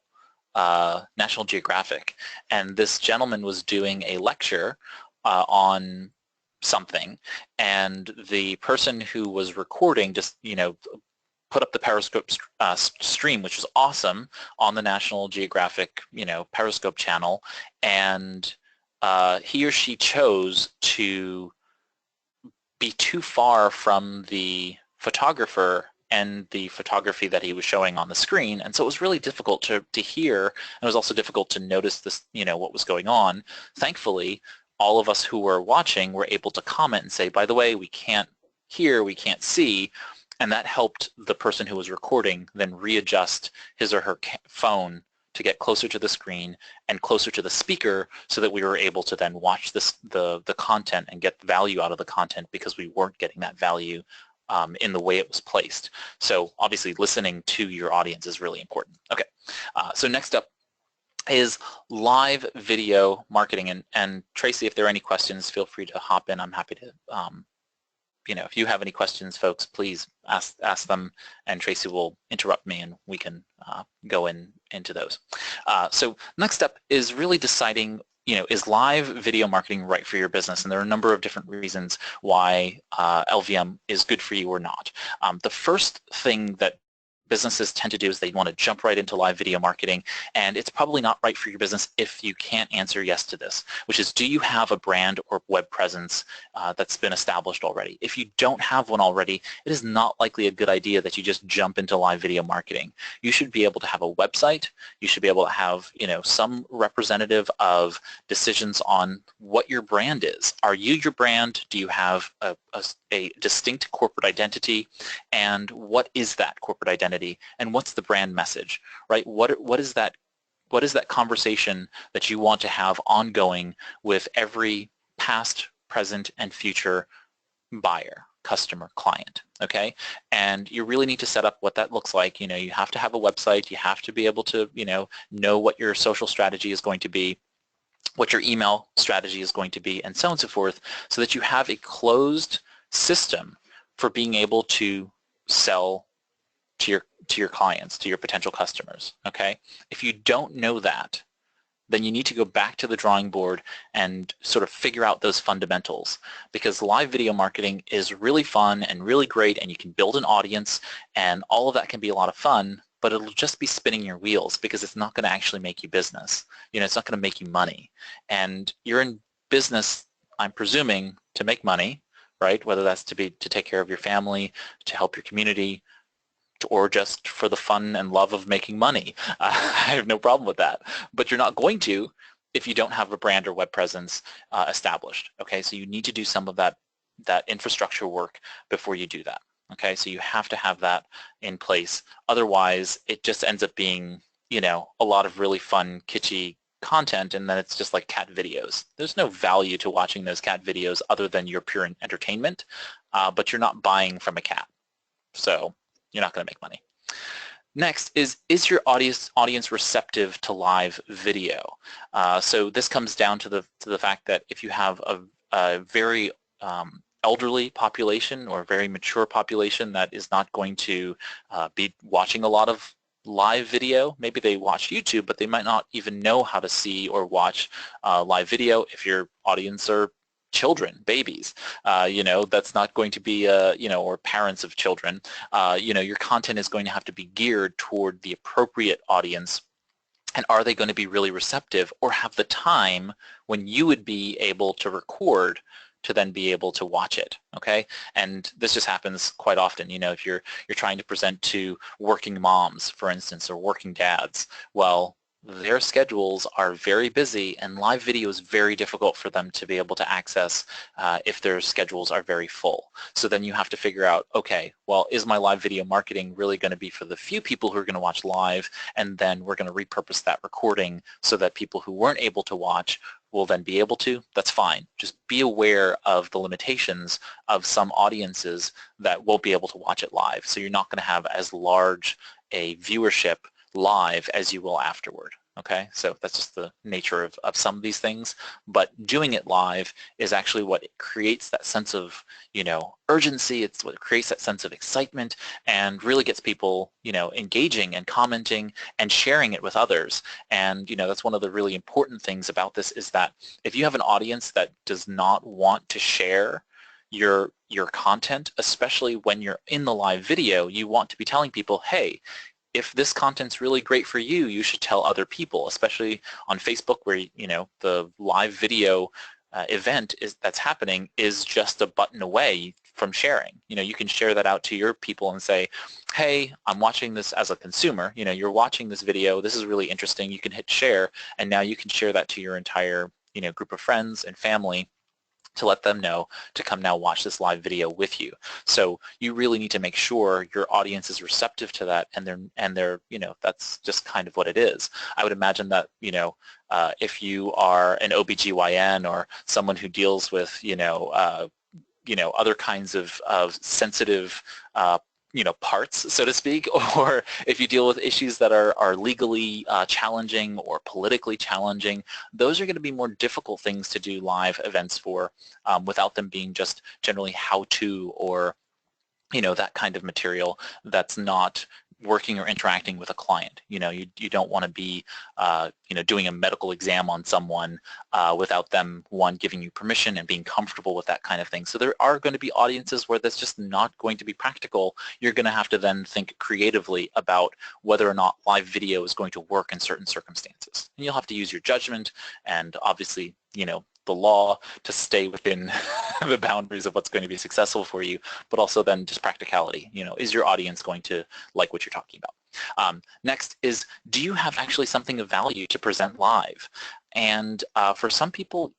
Geographic, and this gentleman was doing a lecture on something, and the person who was recording just put up the Periscope stream, which was awesome, on the National Geographic Periscope channel, and he or she chose to be too far from the photographer and the photography that he was showing on the screen, and so it was really difficult to hear, and it was also difficult to notice this, what was going on. Thankfully, all of us who were watching were able to comment and say, by the way, we can't hear, we can't see, and that helped the person who was recording then readjust his or her phone to get closer to the screen and closer to the speaker, so that we were able to then watch the content and get value out of the content, because we weren't getting that value in the way it was placed. So obviously listening to your audience is really important. Okay, so next up is live video marketing, and Tracy, if there are any questions, feel free to hop in. I'm happy to, if you have any questions, folks, please ask them, and Tracy will interrupt me and we can go into those. So next up is really deciding, is live video marketing right for your business? And there are a number of different reasons why LVM is good for you or not. The first thing that businesses tend to do is they want to jump right into live video marketing, and it's probably not right for your business if you can't answer yes to this, which is, do you have a brand or web presence that's been established already? If you don't have one already, it is not likely a good idea that you just jump into live video marketing. You should be able to have a website. You should be able to have, some representative of decisions on what your brand is. Are you your brand? Do you have a distinct corporate identity? And what is that corporate identity? And what's the brand message, right? What is that conversation that you want to have ongoing with every past, present, and future buyer, customer, client, okay? And you really need to set up what that looks like. You have to have a website. You have to be able to, know what your social strategy is going to be, what your email strategy is going to be, and so on and so forth, so that you have a closed system for being able to sell to your clients, to your potential customers, okay? If you don't know that, then you need to go back to the drawing board and sort of figure out those fundamentals, because live video marketing is really fun and really great, and you can build an audience, and all of that can be a lot of fun, but it'll just be spinning your wheels because it's not going to actually make you business. It's not going to make you money. And you're in business, I'm presuming, to make money, right? Whether that's to take care of your family, to help your community, or just for the fun and love of making money. I have no problem with that. But you're not going to if you don't have a brand or web presence established. Okay, so you need to do some of that infrastructure work before you do that. Okay, so you have to have that in place. Otherwise, it just ends up being, a lot of really fun, kitschy content, and then it's just like cat videos. There's no value to watching those cat videos other than your pure entertainment, but you're not buying from a cat. So you're not going to make money. Next is your audience receptive to live video? So this comes down to the fact that if you have a very elderly population or very mature population that is not going to be watching a lot of live video, maybe they watch YouTube, but they might not even know how to see or watch live video. If your audience are children, babies, that's not going to be, or parents of children, your content is going to have to be geared toward the appropriate audience. And are they going to be really receptive or have the time when you would be able to record to then be able to watch it, okay? And this just happens quite often, if you're trying to present to working moms, for instance, or working dads, well, their schedules are very busy, and live video is very difficult for them to be able to access if their schedules are very full. So then you have to figure out, okay, well, is my live video marketing really going to be for the few people who are going to watch live, and then we're going to repurpose that recording so that people who weren't able to watch will then be able to? That's fine. Just be aware of the limitations of some audiences that won't be able to watch it live. So you're not going to have as large a viewership live as you will afterward. Okay, so that's just the nature of some of these things, but doing it live is actually what creates that sense of, urgency. It's what creates that sense of excitement and really gets people, engaging and commenting and sharing it with others. And, that's one of the really important things about this, is that if you have an audience that does not want to share your content, especially when you're in the live video, you want to be telling people, hey, if this content's really great for you, you should tell other people, especially on Facebook, where the live video event that's happening is just a button away from sharing. You can share that out to your people and say, hey, I'm watching this as a consumer. You're watching this video. This is really interesting. You can hit share, and now you can share that to your entire group of friends and family, to let them know to come now watch this live video with you. So you really need to make sure your audience is receptive to that, and they're that's just kind of what it is. I would imagine that if you are an OBGYN or someone who deals with other kinds of sensitive parts, so to speak, or if you deal with issues that are legally challenging or politically challenging, those are going to be more difficult things to do live events for, without them being just generally how-to or that kind of material that's not working or interacting with a client. You don't want to be doing a medical exam on someone without them, one, giving you permission and being comfortable with that kind of thing. So there are going to be audiences where that's just not going to be practical. You're going to have to then think creatively about whether or not live video is going to work in certain circumstances. And you'll have to use your judgment and obviously, the law to stay within the boundaries of what's going to be successful for you, but also then just practicality. Is your audience going to like what you're talking about? Next is, do you have actually something of value to present live? And for some people,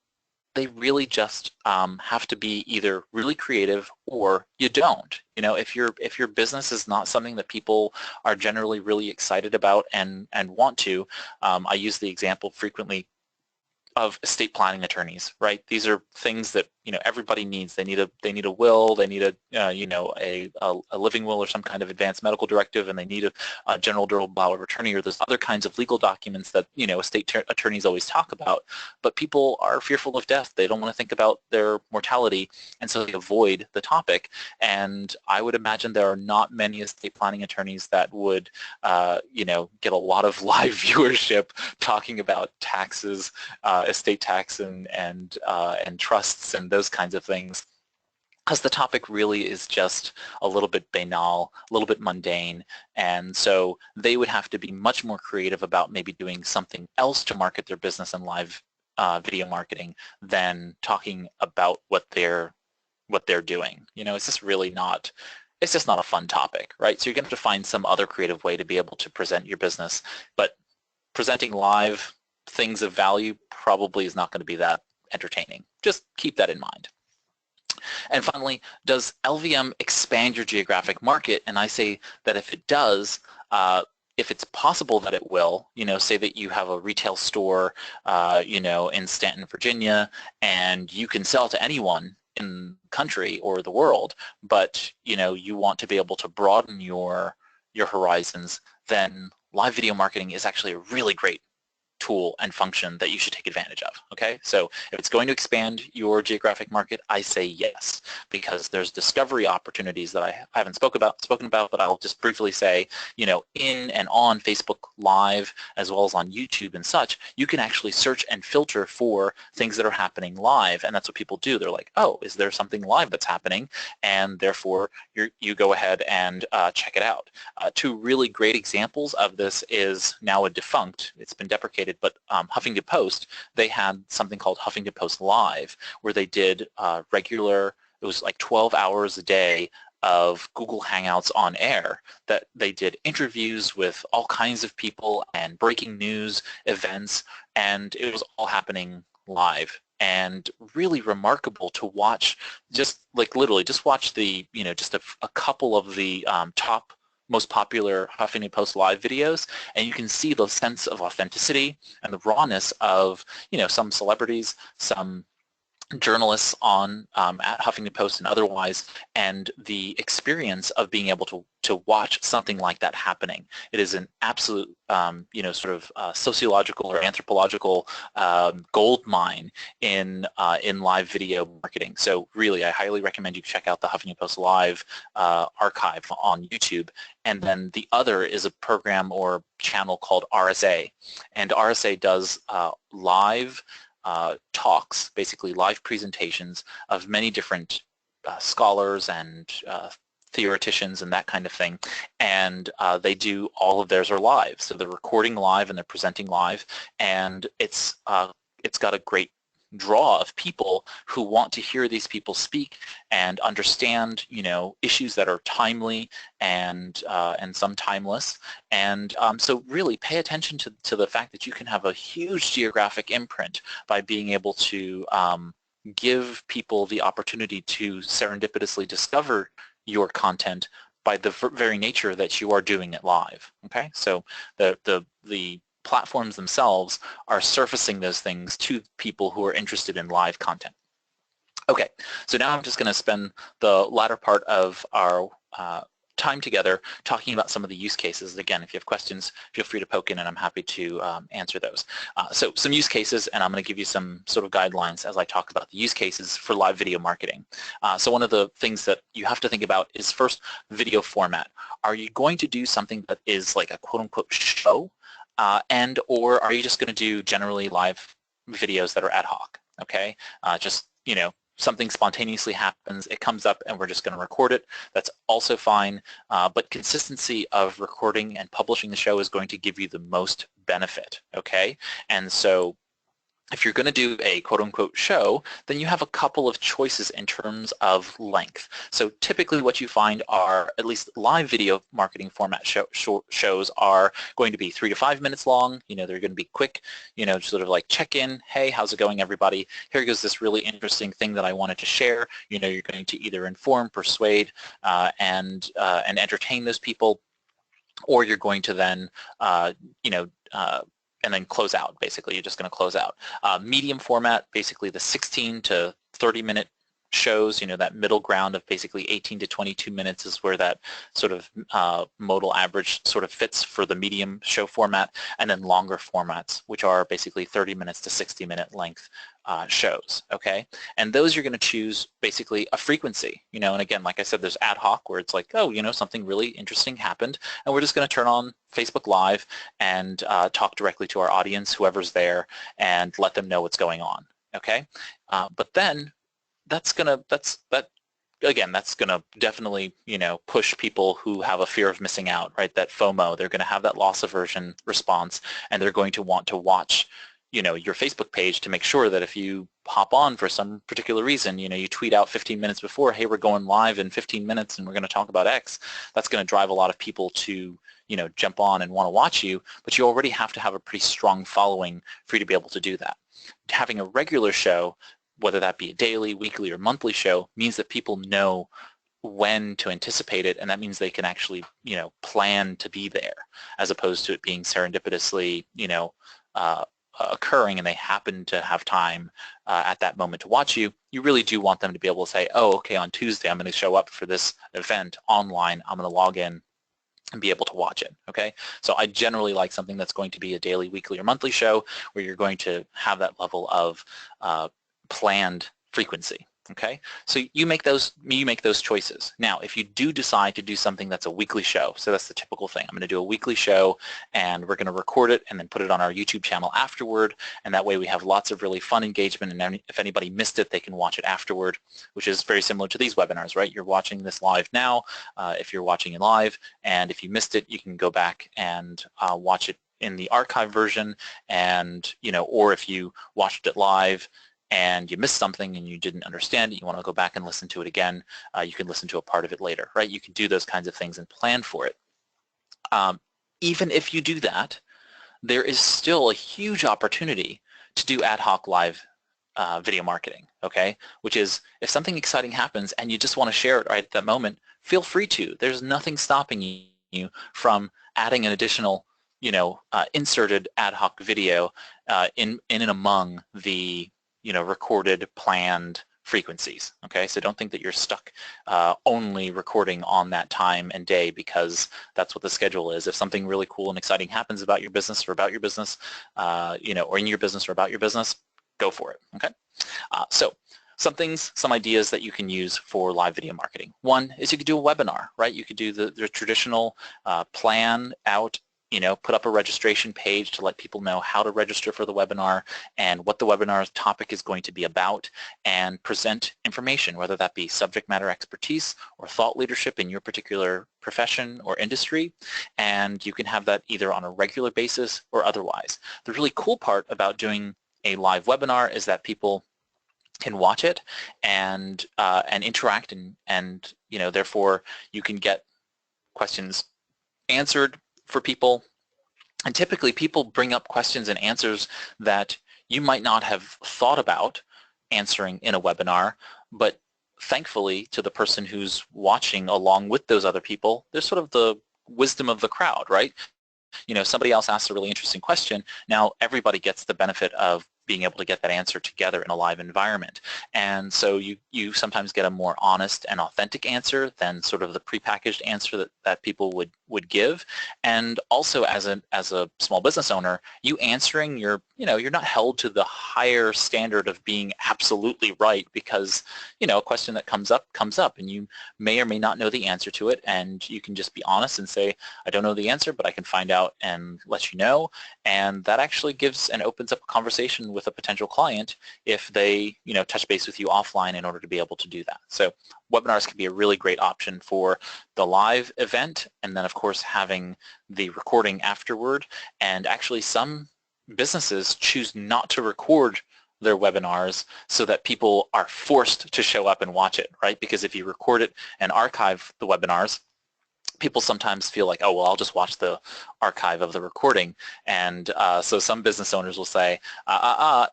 they really just have to be either really creative or you don't. If your business is not something that people are generally really excited about and want to, I use the example frequently of estate planning attorneys, right? These are things that everybody needs. They need a will. They need a living will or some kind of advanced medical directive, and they need a general durable power of attorney, or there's other kinds of legal documents that estate attorneys always talk about. But people are fearful of death. They don't want to think about their mortality, and so they avoid the topic. And I would imagine there are not many estate planning attorneys that would get a lot of live viewership talking about taxes, estate tax and trusts and those kinds of things, because the topic really is just a little bit banal, a little bit mundane, and so they would have to be much more creative about maybe doing something else to market their business in live video marketing than talking about what they're doing. It's just really not. It's just not a fun topic, right? So you're going to have to find some other creative way to be able to present your business, but presenting live things of value probably is not going to be that entertaining. Just keep that in mind. And finally, does LVM expand your geographic market? And I say that if it does, if it's possible that it will, say that you have a retail store, in Stanton, Virginia, and you can sell to anyone in the country or the world, but you want to be able to broaden your horizons, then live video marketing is actually a really great tool and function that you should take advantage of. Okay, so if it's going to expand your geographic market, I say yes, because there's discovery opportunities that I haven't spoken about, but I'll just briefly say, in and on Facebook Live, as well as on YouTube and such, you can actually search and filter for things that are happening live, and that's what people do. They're like, oh, is there something live that's happening? And therefore, you go ahead and check it out. Two really great examples of this is now a defunct, it's been deprecated, but Huffington Post, they had something called Huffington Post Live, where they did regular, it was like 12 hours a day of Google Hangouts on air, that they did interviews with all kinds of people and breaking news events, and it was all happening live. And really remarkable to watch, just like literally just watch the, just a couple of the top most popular Huffington Post Live videos, and you can see the sense of authenticity and the rawness of, some celebrities, some journalists on at Huffington Post and otherwise, and the experience of being able to watch something like that happening. It is an absolute, sociological or anthropological gold mine in live video marketing. So really, I highly recommend you check out the Huffington Post Live archive on YouTube. And then the other is a program or channel called RSA, and RSA does live talks, basically live presentations of many different scholars and theoreticians and that kind of thing, and they do all of theirs are live. So they're recording live and they're presenting live, and it's got a great draw of people who want to hear these people speak and understand, issues that are timely and some timeless. And so really pay attention to the fact that you can have a huge geographic imprint by being able to give people the opportunity to serendipitously discover your content by the very nature that you are doing it live. Okay, so the platforms themselves are surfacing those things to people who are interested in live content. Okay, so now I'm just going to spend the latter part of our time together talking about some of the use cases. Again, if you have questions, feel free to poke in and I'm happy to answer those. So some use cases, and I'm going to give you some sort of guidelines as I talk about the use cases for live video marketing. So one of the things that you have to think about is first video format. Are you going to do something that is like a quote-unquote show, and or are you just going to do generally live videos that are ad hoc? Okay, just something spontaneously happens, it comes up and we're just going to record it. That's also fine, but consistency of recording and publishing the show is going to give you the most benefit, okay? And so if you're going to do a quote-unquote show, then you have a couple of choices in terms of length. So typically what you find are, at least live video marketing format shows are going to be 3 to 5 minutes long. They're going to be quick, sort of like check-in, hey, how's it going, everybody? Here goes this really interesting thing that I wanted to share. You're going to either inform, persuade, and entertain those people, or you're going to then, and then close out, basically. You're just going to close out. Medium format, basically the 16 to 30-minute shows, that middle ground of basically 18 to 22 minutes is where that sort of modal average sort of fits for the medium show format, and then longer formats, which are basically 30 minutes to 60-minute length shows, okay? And those you're going to choose basically a frequency, and again, like I said, there's ad hoc where it's like, oh, something really interesting happened, and we're just going to turn on Facebook Live and talk directly to our audience, whoever's there, and let them know what's going on, okay? But then that's gonna definitely push people who have a fear of missing out, right? That FOMO. They're going to have that loss aversion response, and they're going to want to watch your Facebook page to make sure that if you hop on for some particular reason, you tweet out 15 minutes before, hey, we're going live in 15 minutes and we're going to talk about X. That's going to drive a lot of people to jump on and want to watch you, but you already have to have a pretty strong following for you to be able to do that. Having a regular show, whether that be a daily, weekly, or monthly show, means that people know when to anticipate it, and that means they can actually, plan to be there, as opposed to it being serendipitously, occurring and they happen to have time at that moment to watch you. You really do want them to be able to say, oh, okay, on Tuesday I'm going to show up for this event online. I'm going to log in and be able to watch it, okay? So I generally like something that's going to be a daily, weekly, or monthly show where you're going to have that level of planned frequency, okay? So you make those choices. Now, if you do decide to do something that's a weekly show, so that's the typical thing. I'm going to do a weekly show and we're going to record it and then put it on our YouTube channel afterward, and that way we have lots of really fun engagement, and if anybody missed it, they can watch it afterward, which is very similar to these webinars, right? You're watching this live now, if you're watching it live, and if you missed it, you can go back and watch it in the archive version, and or if you watched it live and you missed something and you didn't understand it, you want to go back and listen to it again, you can listen to a part of it later, right? You can do those kinds of things and plan for it. Even if you do that, there is still a huge opportunity to do ad hoc live video marketing, okay? Which is, if something exciting happens and you just want to share it right at that moment, feel free to. There's nothing stopping you from adding an additional, inserted ad hoc video in and among the recorded, planned frequencies, okay? So don't think that you're stuck only recording on that time and day because that's what the schedule is. If something really cool and exciting happens about your business or about your business, or in your business or about your business, go for it, okay? So some ideas that you can use for live video marketing. One is you could do a webinar, right? You could do the traditional plan out, put up a registration page to let people know how to register for the webinar and what the webinar topic is going to be about, and present information, whether that be subject matter expertise or thought leadership in your particular profession or industry, and you can have that either on a regular basis or otherwise. The really cool part about doing a live webinar is that people can watch it and interact, and therefore you can get questions answered for people. And typically people bring up questions and answers that you might not have thought about answering in a webinar, but thankfully to the person who's watching along with those other people, there's sort of the wisdom of the crowd, right? Somebody else asks a really interesting question. Now everybody gets the benefit of being able to get that answer together in a live environment. And so you sometimes get a more honest and authentic answer than sort of the prepackaged answer that people would give. And also as a small business owner, you answering you're not held to the higher standard of being absolutely right, because a question that comes up, and you may or may not know the answer to it, and you can just be honest and say, I don't know the answer, but I can find out and let you know. And that actually gives and opens up a conversation with a potential client if they touch base with you offline in order to be able to do that. So webinars can be a really great option for the live event, and then of course having the recording afterward. And actually some businesses choose not to record their webinars so that people are forced to show up and watch it, right? Because if you record it and archive the webinars, people sometimes feel like, oh, well, I'll just watch the archive of the recording. And so some business owners will say,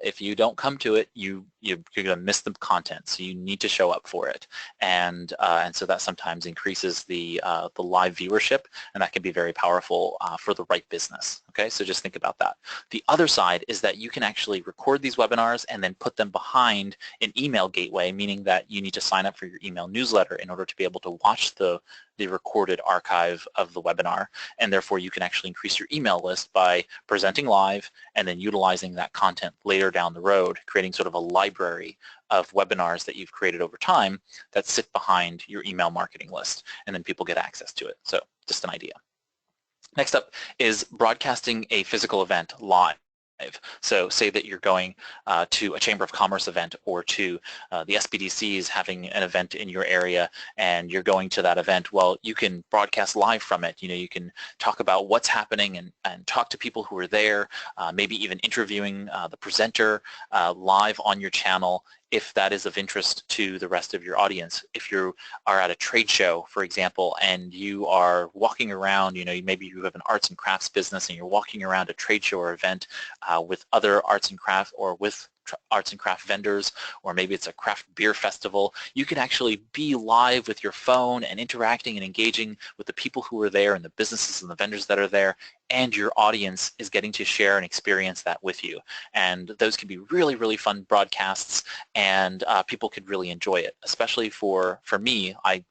if you don't come to it, you're going to miss the content, so you need to show up for it. And so that sometimes increases the live viewership, and that can be very powerful for the right business. Okay, so just think about that. The other side is that you can actually record these webinars and then put them behind an email gateway, meaning that you need to sign up for your email newsletter in order to be able to watch the recorded archive of the webinar, and therefore you can actually increase your email list by presenting live and then utilizing that content later down the road, creating sort of a library of webinars that you've created over time that sit behind your email marketing list, and then people get access to it. So just an idea. Next up is broadcasting a physical event live. So say that you're going to a Chamber of Commerce event, or to the SBDC is having an event in your area, and you're going to that event. Well, you can broadcast live from it. You can talk about what's happening and talk to people who are there, maybe even interviewing the presenter live on your channel, if that is of interest to the rest of your audience. If you are at a trade show, for example, and you are walking around, maybe you have an arts and crafts business and you're walking around a trade show or event with other arts and craft, or with arts and craft vendors, or maybe it's a craft beer festival, you can actually be live with your phone and interacting and engaging with the people who are there and the businesses and the vendors that are there, and your audience is getting to share and experience that with you. And those can be really, really fun broadcasts, and people could really enjoy it. Especially for me, I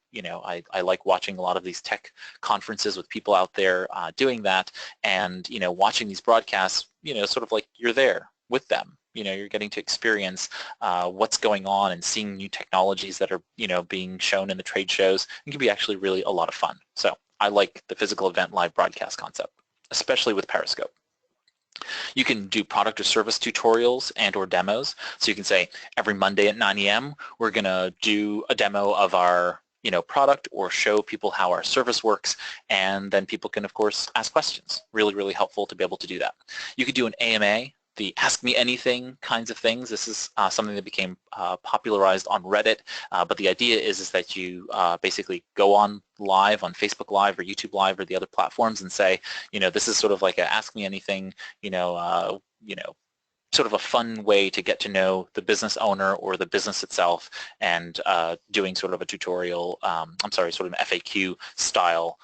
like watching a lot of these tech conferences with people out there doing that, and watching these broadcasts, sort of like you're there with them. You're getting to experience what's going on and seeing new technologies that are being shown in the trade shows. It can be actually really a lot of fun. So I like the physical event live broadcast concept, especially with Periscope. You can do product or service tutorials and or demos. So you can say, every Monday at 9 a.m. we're going to do a demo of our product, or show people how our service works, and then people can of course ask questions. Really, really helpful to be able to do that. You could do an AMA, the Ask Me Anything kinds of things. This is something that became popularized on Reddit, but the idea is that you basically go on live on Facebook Live or YouTube Live or the other platforms and say, this is sort of like a Ask Me Anything, sort of a fun way to get to know the business owner or the business itself, and doing sort of a tutorial, sort of an FAQ style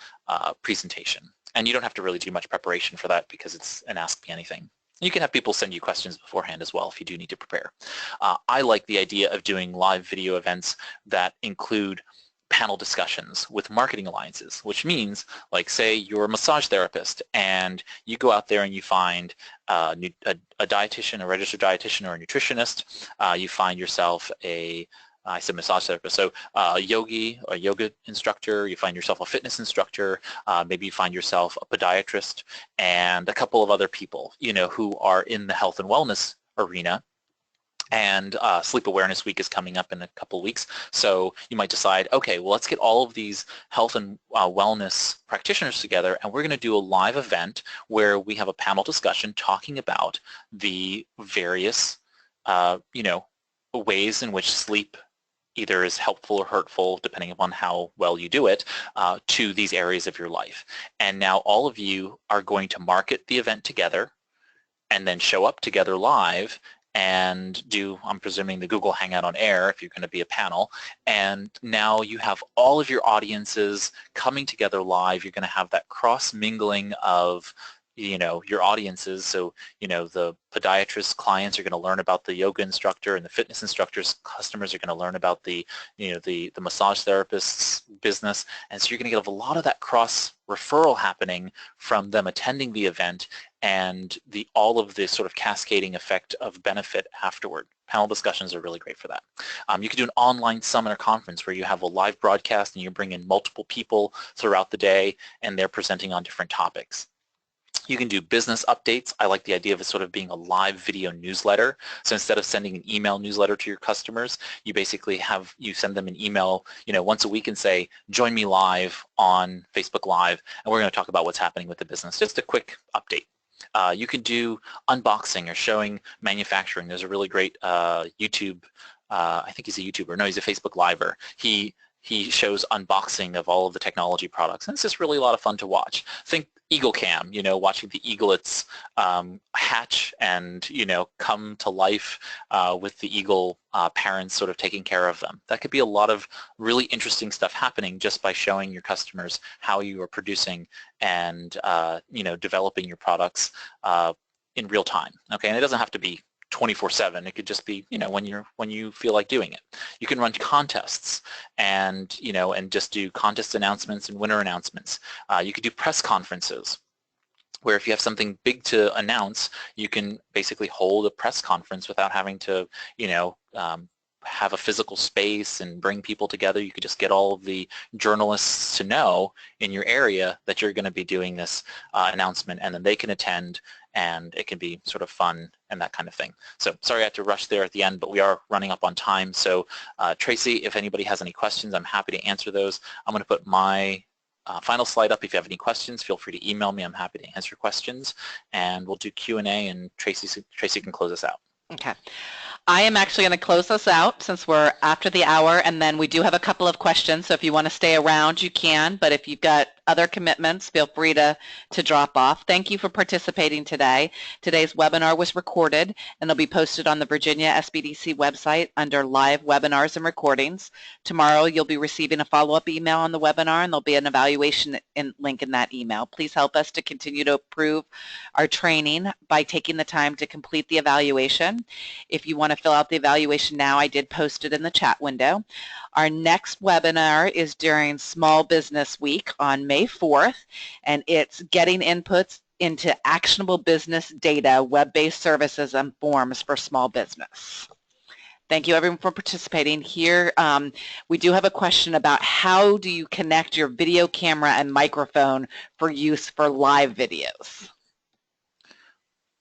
presentation. And you don't have to really do much preparation for that, because it's an Ask Me Anything. You can have people send you questions beforehand as well if you do need to prepare. I like the idea of doing live video events that include panel discussions with marketing alliances, which means, like, say you're a massage therapist and you go out there and you find a dietitian, a registered dietitian, or a nutritionist. You find yourself I said massage therapist, so a yoga instructor, you find yourself a fitness instructor, maybe you find yourself a podiatrist, and a couple of other people, who are in the health and wellness arena. And Sleep Awareness Week is coming up in a couple of weeks, so you might decide, okay, well, let's get all of these health and wellness practitioners together, and we're going to do a live event where we have a panel discussion talking about the various, ways in which sleep either is helpful or hurtful, depending upon how well you do it, to these areas of your life. And now all of you are going to market the event together, and then show up together live and do, I'm presuming, the Google Hangout on air if you're going to be a panel. And now you have all of your audiences coming together live. You're going to have that cross-mingling of your audiences. So, the podiatrist clients are going to learn about the yoga instructor, and the fitness instructor's customers are going to learn about the massage therapist's business. And so you're going to get a lot of that cross referral happening from them attending the event, and all of this sort of cascading effect of benefit afterward. Panel discussions are really great for that. You could do an online summit or conference where you have a live broadcast and you bring in multiple people throughout the day and they're presenting on different topics. You can do business updates. I like the idea of it sort of being a live video newsletter. So instead of sending an email newsletter to your customers, you basically send them an email, once a week and say, join me live on Facebook Live, and we're going to talk about what's happening with the business. Just a quick update. You can do unboxing or showing manufacturing. There's a really great YouTube, I think he's a YouTuber. No, he's a Facebook Liver. He shows unboxing of all of the technology products, and it's just really a lot of fun to watch. Think Eagle Cam, watching the eaglets hatch and, come to life with the eagle parents sort of taking care of them. That could be a lot of really interesting stuff happening just by showing your customers how you are producing and, developing your products in real time. Okay, and it doesn't have to be 24/7. It could just be, when you feel like doing it. You can run contests and, and just do contest announcements and winner announcements. You could do press conferences where if you have something big to announce, you can basically hold a press conference without having to, have a physical space and bring people together. You could just get all of the journalists to know in your area that you're going to be doing this announcement, and then they can attend, and it can be sort of fun and that kind of thing. So sorry I had to rush there at the end, but we are running up on time. So Tracy, if anybody has any questions, I'm happy to answer those. I'm going to put my final slide up. If you have any questions, feel free to email me. I'm happy to answer questions, and we'll do Q&A, and Tracy can close us out.
Okay. I am actually going to close us out since we're after the hour, and then we do have a couple of questions, so if you want to stay around, you can, but if you've got other commitments, feel free to drop off. Thank you for participating today. Today's webinar was recorded, and it'll be posted on the Virginia SBDC website under live webinars and recordings. Tomorrow, you'll be receiving a follow-up email on the webinar, and there'll be an evaluation link in that email. Please help us to continue to improve our training by taking the time to complete the evaluation. If you want to fill out the evaluation now, I did post it in the chat window. Our next webinar is during Small Business Week on May 4th, and it's getting inputs into actionable business data, web-based services, and forms for small business. Thank you everyone for participating. Here we do have a question about how do you connect your video camera and microphone for use for live videos?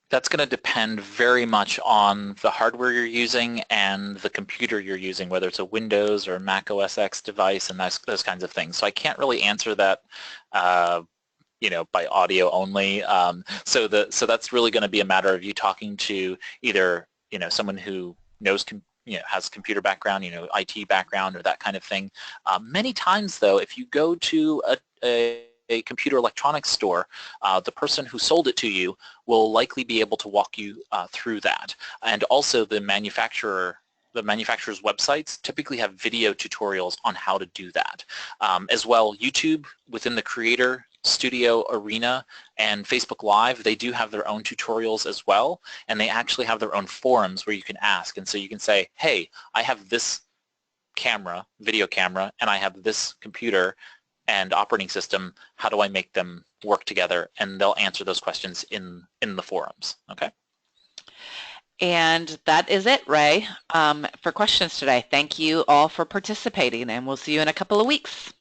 That's going to depend very much on the hardware you're using and the computer you're using, whether it's a Windows or Mac OS X device and those kinds of things. So I can't really answer that, by audio only. So that's really going to be a matter of you talking to either, someone who knows has computer background, IT background or that kind of thing. Many times, though, if you go to a computer electronics store, the person who sold it to you will likely be able to walk you through that. And also the manufacturer's websites typically have video tutorials on how to do that. As well, YouTube within the Creator Studio arena and Facebook Live, they do have their own tutorials as well, and they actually have their own forums where you can ask. And so you can say, hey, I have this video camera, and I have this computer and operating system, how do I make them work together? And they'll answer those questions in the forums, okay?
And that is it, Ray, for questions today. Thank you all for participating, and we'll see you in a couple of weeks.